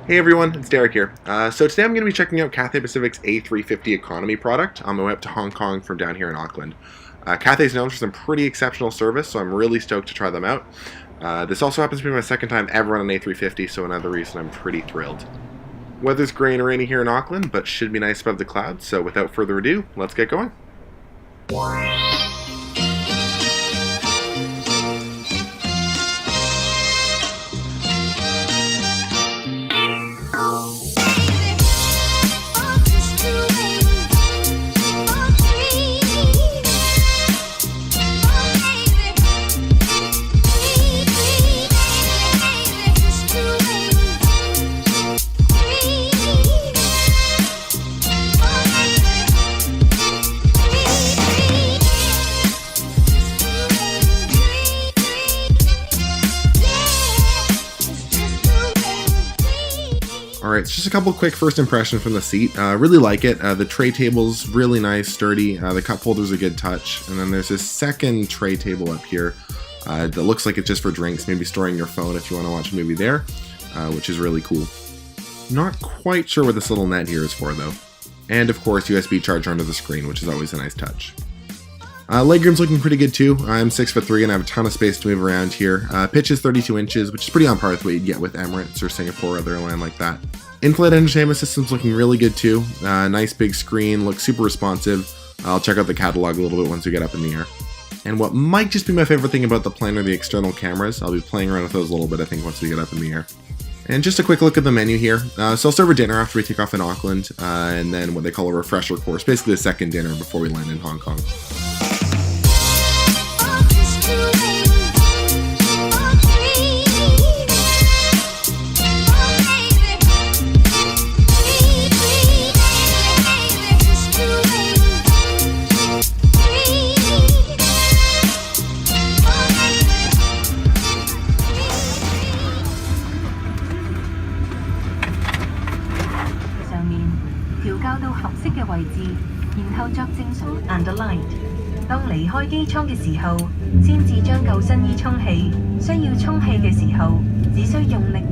Hey everyone, it's Derek here. So today I'm going to be checking out Cathay Pacific's A350 economy product on my way up to Hong Kong from down here in Auckland. Cathay's known for some pretty exceptional service, so I'm really stoked to try them out. This also happens to be my second time ever on an A350, so another reason I'm pretty thrilled. Weather's grey and rainy here in Auckland, but should be nice above the clouds, so without further ado, let's get going. Alright, so just a couple quick first impressions from the seat. Really like it. The tray table's really nice, sturdy. The cup holder's a good touch. And then there's this second tray table up here that looks like it's just for drinks, maybe storing your phone if you want to watch a movie there, which is really cool. Not quite sure what this little net here is for though. And of course, USB charger under the screen, which is always a nice touch. Legroom's looking pretty good too. I'm 6'3" and I have a ton of space to move around here. Pitch is 32 inches, which is pretty on par with what you'd get with Emirates or Singapore or other airline like that. In-flight entertainment system's looking really good too. Nice big screen, looks super responsive. I'll check out the catalog a little bit once we get up in the air. And what might just be my favorite thing about the plane are the external cameras. I'll be playing around with those a little bit, I think, once we get up in the air. And just a quick look at the menu here. So I'll serve a dinner after we take off in Auckland, and then what they call a refresher course, basically a second dinner before we land in Hong Kong. And alight。當離開機艙嘅時候，先至將救生衣充氣。需要充氣嘅時候，只需用力。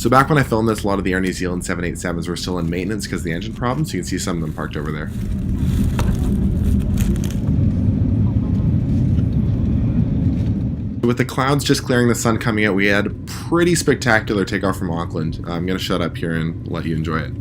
So back when I filmed this, a lot of the Air New Zealand 787s were still in maintenance because of the engine problems, so you can see some of them parked over there. With the clouds just clearing, the sun coming out, we had a pretty spectacular takeoff from Auckland. I'm going to shut up here and let you enjoy it.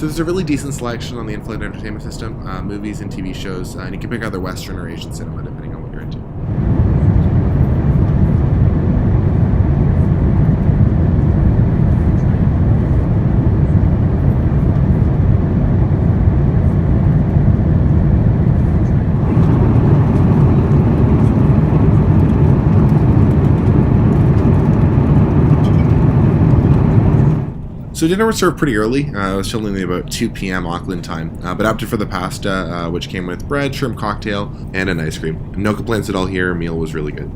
So there's a really decent selection on the in-flight entertainment system, movies and TV shows, and you can pick either Western or Asian cinema depending on what you're into. So dinner was served pretty early. It was only about 2 p.m. Auckland time, but opted for the pasta, which came with bread, shrimp cocktail, and an ice cream. No complaints at all here. Meal was really good.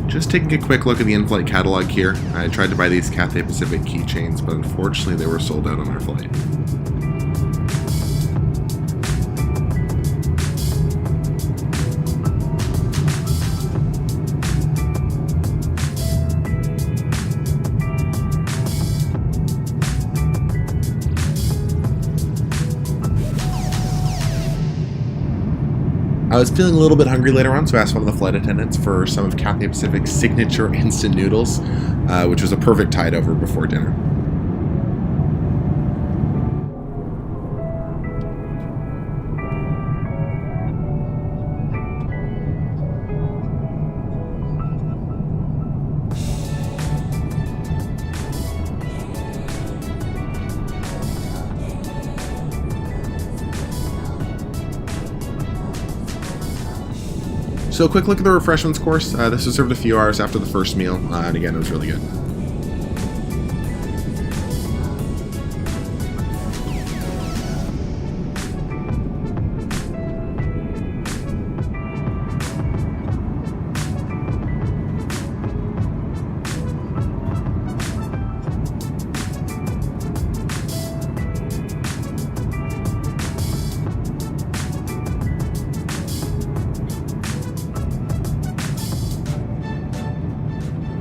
Just taking a quick look at the in-flight catalog here. I tried to buy these Cathay Pacific keychains, but unfortunately they were sold out on our flight. I was feeling a little bit hungry later on, so I asked one of the flight attendants for some of Cathay Pacific's signature instant noodles, which was a perfect tide over before dinner. So a quick look at the refreshments course. This was served a few hours after the first meal, and again, it was really good.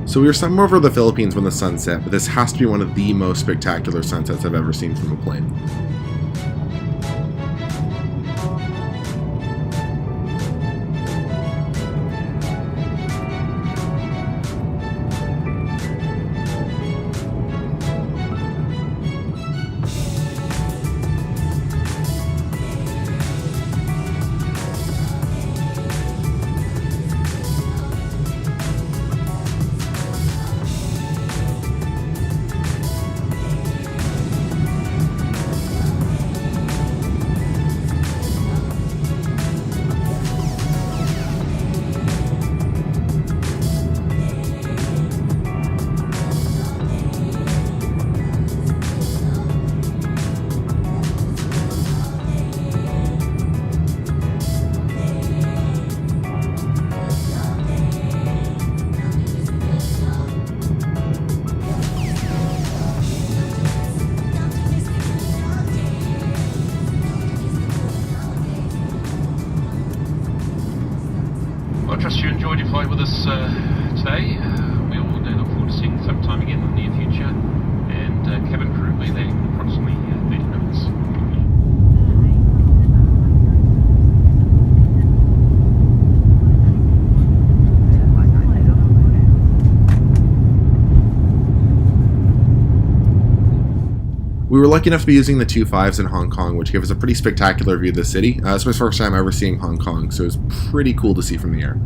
So we were somewhere over the Philippines when the sun set, but this has to be one of the most spectacular sunsets I've ever seen from a plane. I trust you enjoyed your flight with us today. We all look forward to seeing you sometime again in the near future. And cabin crew will be there in approximately 30 minutes. We were lucky enough to be using the 2.5s in Hong Kong, which gave us a pretty spectacular view of the city. This was my first time ever seeing Hong Kong, so it was pretty cool to see from the air.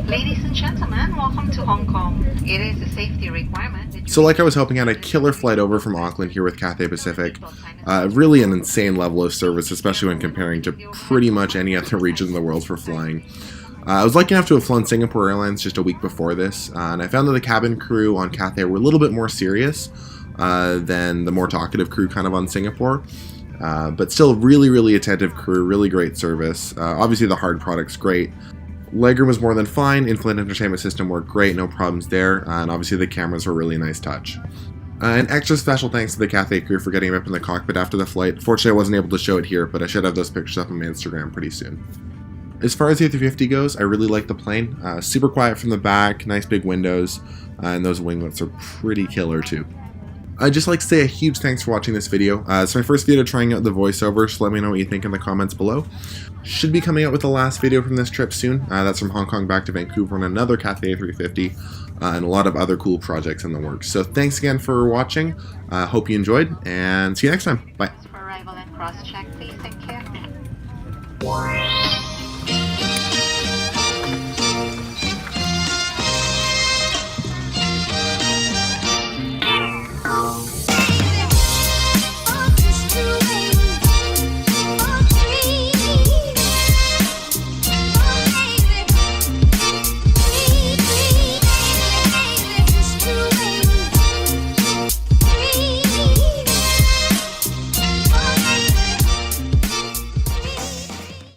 Ladies and gentlemen, welcome to Hong Kong. It is a safety requirement that you... So like I was hoping, I had a killer flight over from Auckland here with Cathay Pacific. Really an insane level of service, especially when comparing to pretty much any other region in the world for flying. I was lucky enough to have flown Singapore Airlines just a week before this, and I found that the cabin crew on Cathay were a little bit more serious than the more talkative crew kind of on Singapore. But still really attentive crew, really great service. Obviously the hard product's great. Legroom was more than fine, in-flight entertainment system worked great, no problems there, and obviously the cameras were a really nice touch. An extra special thanks to the Cathay crew for getting me up in the cockpit after the flight. Fortunately I wasn't able to show it here, but I should have those pictures up on my Instagram pretty soon. As far as the A350 goes, I really like the plane. Super quiet from the back, nice big windows, and those winglets are pretty killer too. I'd just like to say a huge thanks for watching this video. It's my first video trying out the voiceover, so let me know what you think in the comments below. Should be coming out with the last video from this trip soon. That's from Hong Kong back to Vancouver on another Cathay A350 and a lot of other cool projects in the works. So thanks again for watching. Hope you enjoyed, and see you next time. Bye. For arrival and cross-check, please. Thank you.